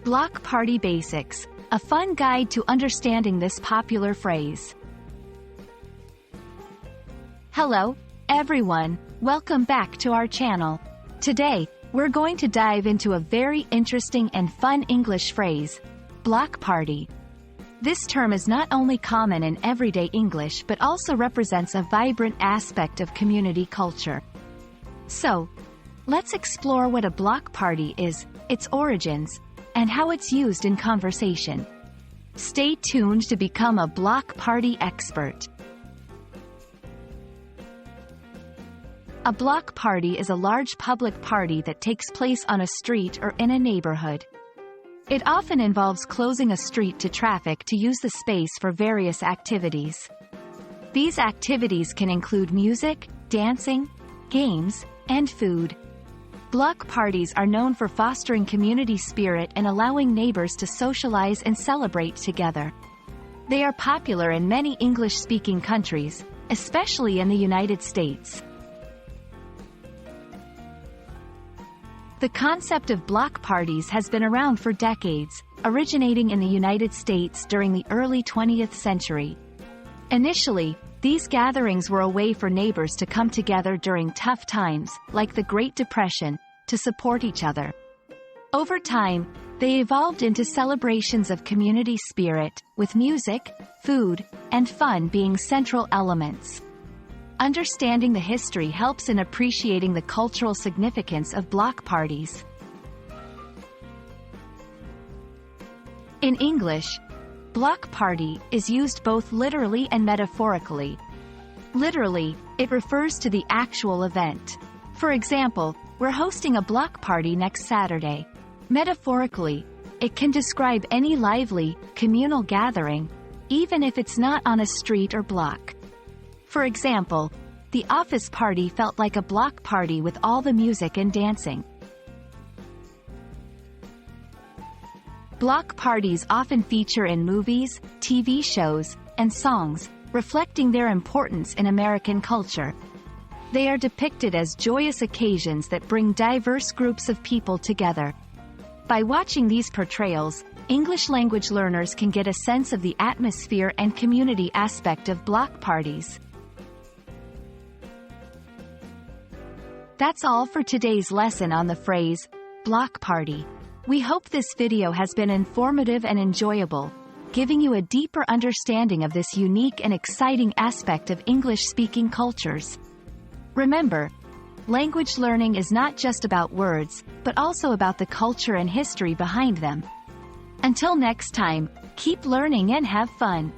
Block Party Basics, a fun guide to understanding this popular phrase. Hello, everyone, welcome back to our channel. Today, we're going to dive into a very interesting and fun English phrase, block party. This term is not only common in everyday English but also represents a vibrant aspect of community culture. So, let's explore what a block party is, its origins, and how it's used in conversation. Stay tuned to become a block party expert. A block party is a large public party that takes place on a street or in a neighborhood. It often involves closing a street to traffic to use the space for various activities. These activities can include music, dancing, games, and food. Block parties are known for fostering community spirit and allowing neighbors to socialize and celebrate together. They are popular in many English-speaking countries, especially in the United States. The concept of block parties has been around for decades, originating in the United States during the early 20th century. Initially, these gatherings were a way for neighbors to come together during tough times, like the Great Depression, to support each other. Over time, they evolved into celebrations of community spirit, with music, food, and fun being central elements. Understanding the history helps in appreciating the cultural significance of block parties. In English, block party is used both literally and metaphorically. Literally, it refers to the actual event. For example, we're hosting a block party next Saturday. Metaphorically, it can describe any lively, communal gathering, even if it's not on a street or block. For example, the office party felt like a block party with all the music and dancing. Block parties often feature in movies, TV shows, and songs, reflecting their importance in American culture. They are depicted as joyous occasions that bring diverse groups of people together. By watching these portrayals, English language learners can get a sense of the atmosphere and community aspect of block parties. That's all for today's lesson on the phrase, block party. We hope this video has been informative and enjoyable, giving you a deeper understanding of this unique and exciting aspect of English-speaking cultures. Remember, language learning is not just about words, but also about the culture and history behind them. Until next time, keep learning and have fun.